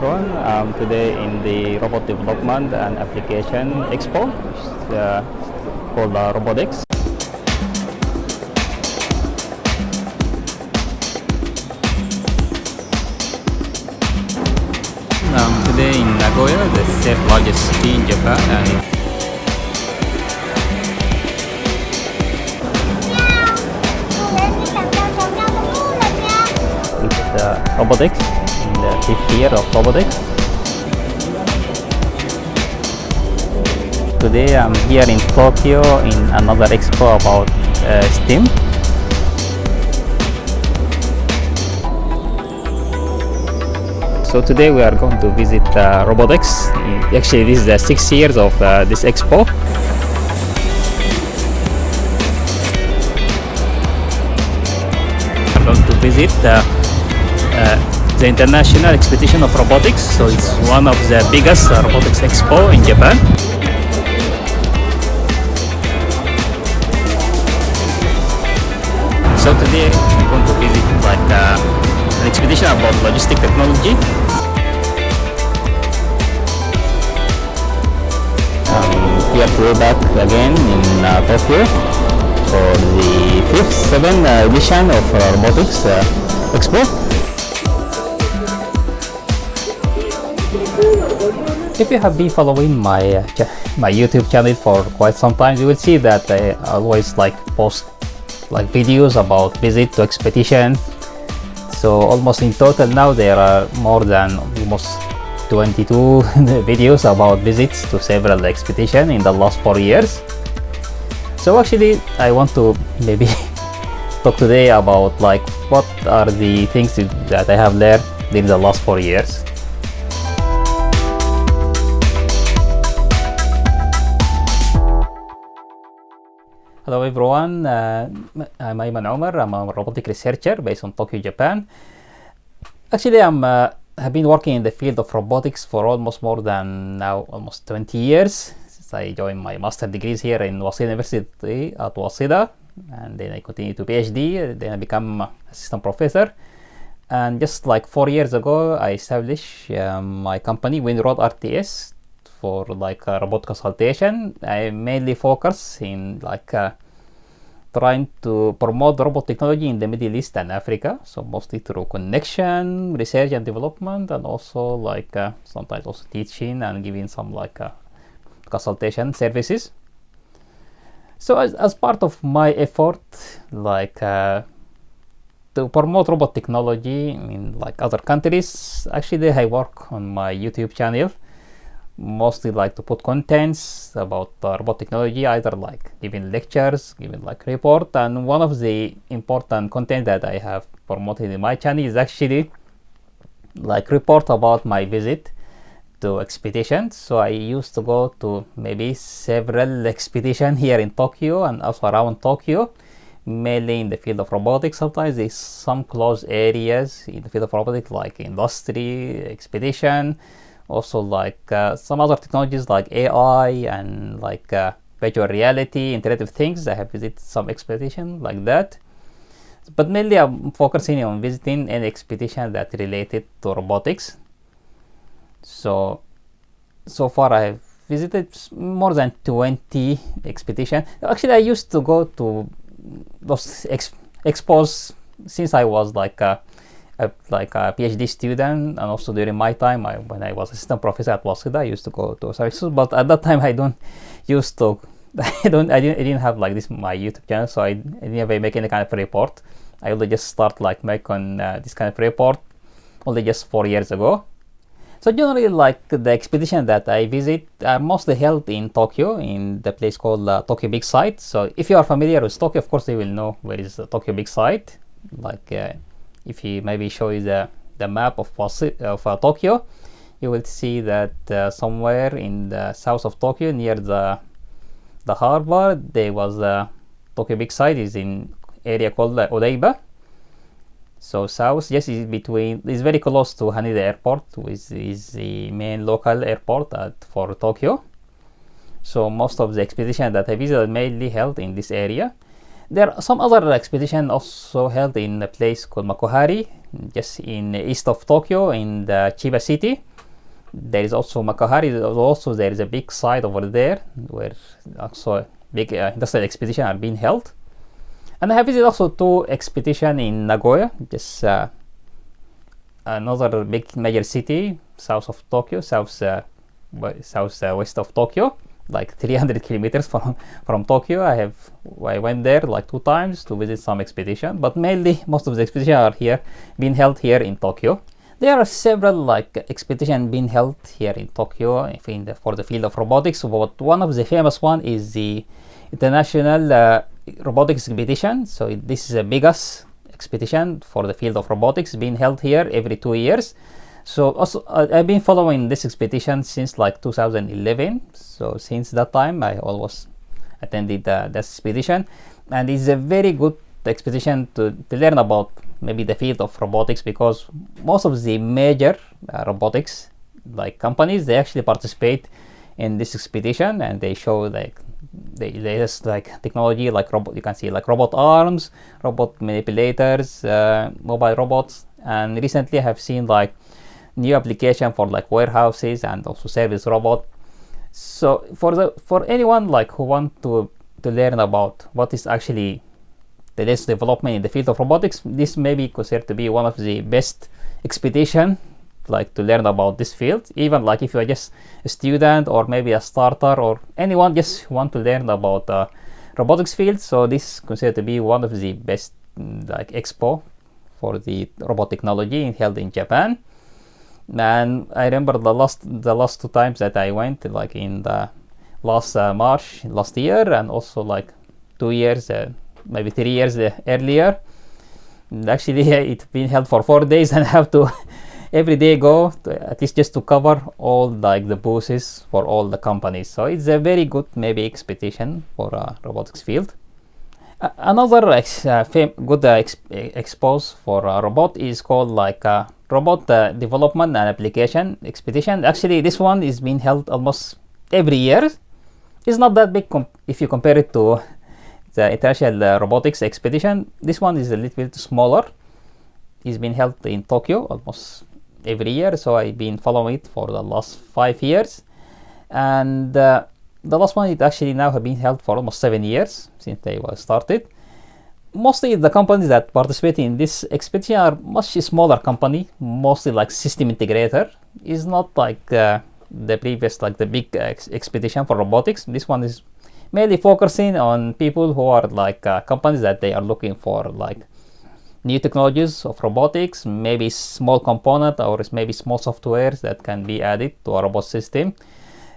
everyone. Today in the Robot Development and Application Expo, called Robotics. Today in Nagoya, the third largest city in Japan, and it's robotics, in the 5th year of robotics. Today I'm here in Tokyo in another expo about STEM. So today we are going to visit robotics. Actually, this is the 6 years of this expo. I'm going to visit the International Expedition of Robotics. So it's one of the biggest robotics expo in Japan. So today I'm going to visit an expedition about logistic technology. Here to go back again in Tokyo for the 7th edition of Robotics Expo. If you have been following my YouTube channel for quite some time, you will see that I always post videos about visit to expedition. So almost in total now there are more than almost 22 videos about visits to several expeditions in the last 4 years. So actually I want to maybe talk today about what are the things that I have learned in the last 4 years. Hello everyone, I'm Ayman Omar. I'm a robotic researcher based in Tokyo, Japan. Actually, have been working in the field of robotics for almost 20 years since I joined my master degrees here in Waseda University at Waseda, and then I continued to PhD. Then I become assistant professor, and just 4 years ago, I established my company Winroad RTS for robot consultation. I mainly focus in trying to promote robot technology in the Middle East and Africa, so mostly through connection, research and development, and also sometimes also teaching and giving some consultation services. So as part of my effort to promote robot technology in other countries, actually I work on my YouTube channel mostly to put contents about robot technology, either giving lectures, giving report. And one of the important content that I have promoted in my channel is actually report about my visit to expeditions. So I used to go to maybe several expeditions here in Tokyo and also around Tokyo, mainly in the field of robotics. Sometimes there's some close areas in the field of robotics like industry, expedition, also some other technologies like AI and virtual reality, Internet of Things. I have visited some expedition like that, but mainly I'm focusing on visiting an expedition that related to robotics. So far I have visited more than 20 expeditions. Actually, I used to go to those expos since I was a PhD student, and also during my time when I was assistant professor at Waseda, I used to go to services. But at that time I didn't have this my YouTube channel, so I didn't make any kind of report. I only just start making this kind of report only just 4 years ago. So generally the expedition that I visit are mostly held in Tokyo, in the place called Tokyo Big Sight. So if you are familiar with Tokyo, of course you will know where is the Tokyo Big Sight. If you maybe show you the map of Tokyo, you will see that somewhere in the south of Tokyo, near the harbor, there was Tokyo Big Sight is in area called Odaiba. So south, yes, is very close to Haneda Airport, which is the main local airport for Tokyo. So most of the expeditions that I visited mainly held in this area. There are some other expeditions also held in a place called Makuhari, just in east of Tokyo, in the Chiba city. There is also Makahari. Also, there is a big site over there where also big industrial expedition are being held. And I have visited also 2 expedition in Nagoya, just another big major city south of Tokyo, southwest of Tokyo, like 300 kilometers from Tokyo. I went there like 2 times to visit some expedition, but mainly most of the expedition are here being held here in Tokyo. There are several like expeditions being held here in Tokyo for the field of robotics, but one of the famous one is the International Robotics Expedition. So this is the biggest expedition for the field of robotics being held here every 2 years. So also I've been following this expedition since like 2011. So since that time I always attended this expedition, and it's a very good expedition to learn about maybe the field of robotics, because most of the major robotics like companies, they actually participate in this expedition, and they show like the latest like technology, like you can see like robot arms, robot manipulators, mobile robots, and recently I have seen like new application for like warehouses and also service robot. So for anyone like who want to learn about what is actually the latest development in the field of robotics, this may be considered to be one of the best expedition like to learn about this field. Even like if you are just a student or maybe a starter or anyone just want to learn about robotics field, so this is considered to be one of the best like expo for the robot technology held in Japan. And I remember the last 2 times that I went, like in the last March last year, and also like 2 years maybe 3 years earlier. Actually it's been held for 4 days, and I have to every day go at least just to cover all like the booths for all the companies. So it's a very good maybe expedition for robotics field. Another good expose for robot is called like robot development and application expedition. Actually this one is being held almost every year. It's not that big if you compare it to the International Robotics Expedition. This one is a little bit smaller. It's been held in Tokyo almost every year, so I've been following it for the last 5 years, and the last one it actually now have been held for almost 7 years since they were started. Mostly the companies that participate in this expedition are much smaller company, mostly like system integrator. It's not like the previous like the big expedition for robotics. This one is mainly focusing on people who are like companies that they are looking for like new technologies of robotics, maybe small component or maybe small softwares that can be added to a robot system.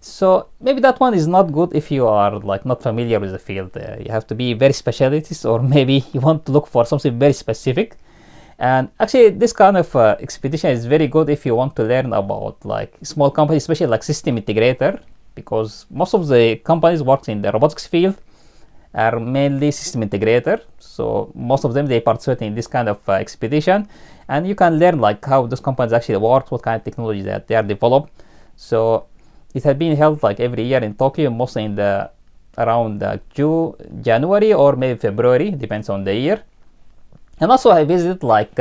So maybe that one is not good if you are like not familiar with the field. You have to be very specialist, or maybe you want to look for something very specific. And actually this kind of expedition is very good if you want to learn about like small companies, especially like system integrator, because most of the companies works in the robotics field are mainly system integrator. So most of them, they participate in this kind of expedition, and you can learn like how those companies actually work, what kind of technology that they are developed. So it has been held like every year in Tokyo, mostly in the around January or maybe February, depends on the year. And also I visited like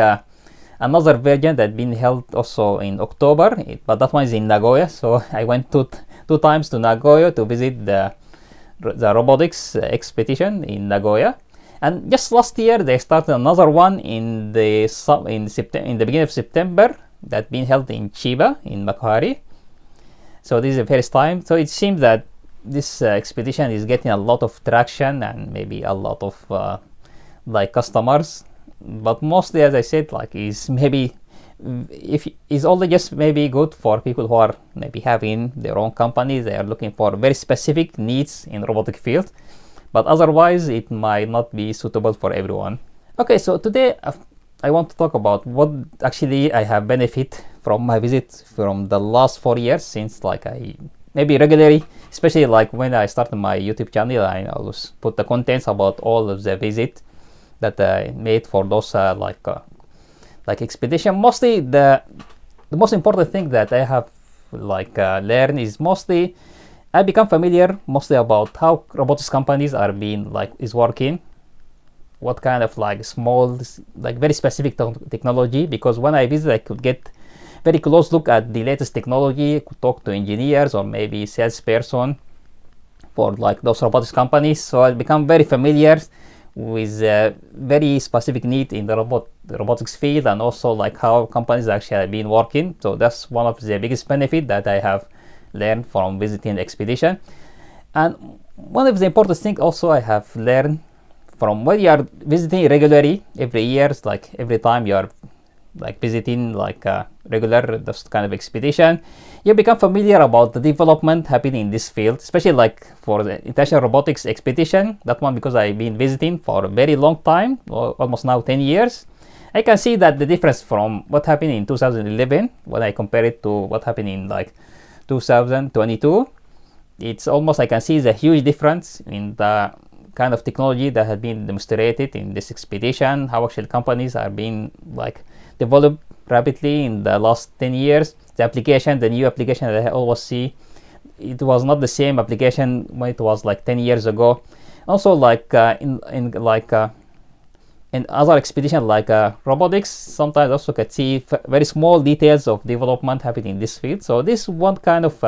another version that been held also in October, but that one is in Nagoya. So I went two times to Nagoya to visit the robotics expedition in Nagoya. And just last year they started another one in the beginning of September that been held in Chiba in Makuhari. So this is the first time. So it seems that this expedition is getting a lot of traction and maybe a lot of like customers, but mostly, as I said, like is maybe if is only just maybe good for people who are maybe having their own companies. They are looking for very specific needs in robotic field, but otherwise it might not be suitable for everyone. Okay, so today I want to talk about what actually I have benefit from my visit from the last 4 years, since like I maybe regularly, especially like when I started my YouTube channel, I always put the contents about all of the visit that I made for those like expedition. Mostly the most important thing that I have like learned is mostly I become familiar mostly about how robotics companies are being like is working, what kind of like small like very specific technology, because when I visit I could get very close look at the latest technology, could talk to engineers or maybe salesperson for like those robotics companies. So I become very familiar with very specific need in the robotics field, and also like how companies actually have been working. So that's one of the biggest benefit that I have learned from visiting the expedition. And one of the important things also I have learned from when you are visiting regularly every year, like every time you are like visiting like a regular this kind of expedition, you become familiar about the development happening in this field, especially like for the International Robotics Expedition, that one, because I've been visiting for a very long time, almost now 10 years. I can see that the difference from what happened in 2011 when I compare it to what happened in like 2022, it's almost I can see the huge difference in the kind of technology that has been demonstrated in this expedition, how actually companies are being like developed rapidly in the last 10 years. The new application that I always see, it was not the same application when it was like 10 years ago. Also like in other expeditions like robotics, sometimes also can see very small details of development happening in this field. So this is one kind of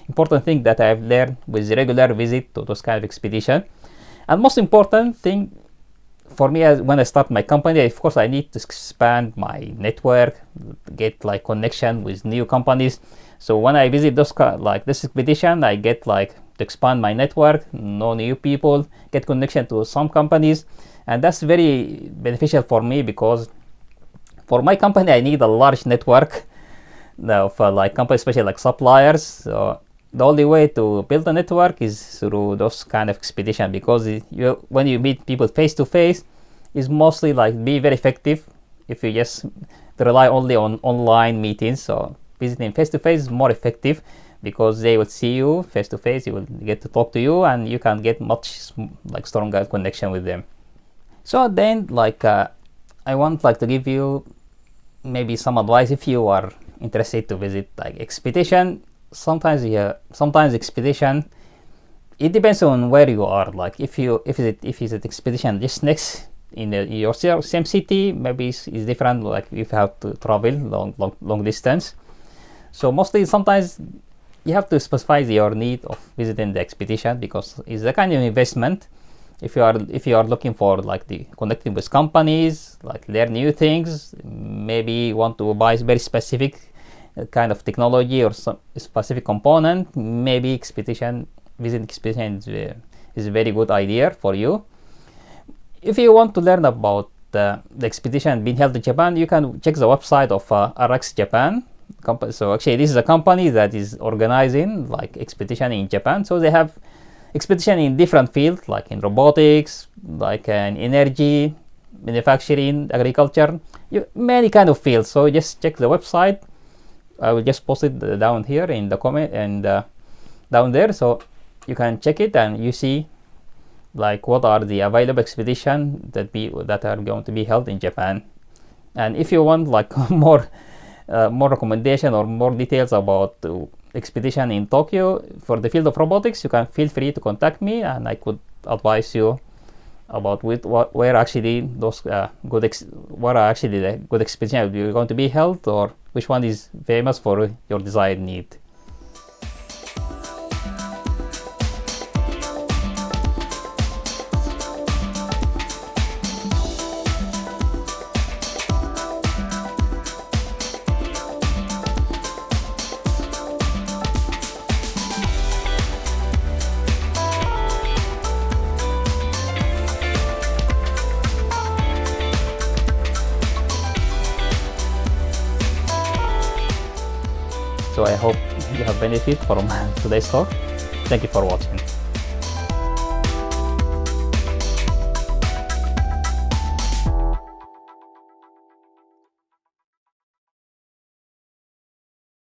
important thing that I've learned with regular visit to those kind of expedition. And most important thing for me when I start my company, of course, I need to expand my network, get like connection with new companies. So when I visit those like this expedition, I get like to expand my network, know new people, get connection to some companies, and that's very beneficial for me because for my company I need a large network of like companies, especially like suppliers. So the only way to build a network is through those kind of expedition, because when you meet people face to face, is mostly like be very effective if you just rely only on online meetings. So visiting face to face is more effective because they will see you face to face, you will get to talk to you, and you can get much like stronger connection with them. So then like I want like to give you maybe some advice if you are interested to visit like expedition. Sometimes expedition, it depends on where you are. Like if it's an expedition just next in your same city, maybe it's different. Like if you have to travel long distance. So mostly sometimes you have to specify your need of visiting the expedition, because it's a kind of investment. If you are looking for like the connecting with companies, like learn new things, maybe you want to buy very specific kind of technology or some specific component, maybe visiting expedition is a very good idea for you. If you want to learn about the expedition being held in Japan, you can check the website of RX Japan. So actually this is a company that is organizing like expedition in Japan. So they have expedition in different fields, like in robotics, like in energy, manufacturing, agriculture, many kind of fields. So just check the website. I will just post it down here in the comment and down there, so you can check it and you see like what are the available expedition that are going to be held in Japan. And if you want like more recommendation or more details about expedition in Tokyo for the field of robotics, you can feel free to contact me, and I could advise you about where actually those what are actually the good expedition are going to be held, or which one is famous for your desired need. So I hope you have benefit from today's talk. Thank you for watching.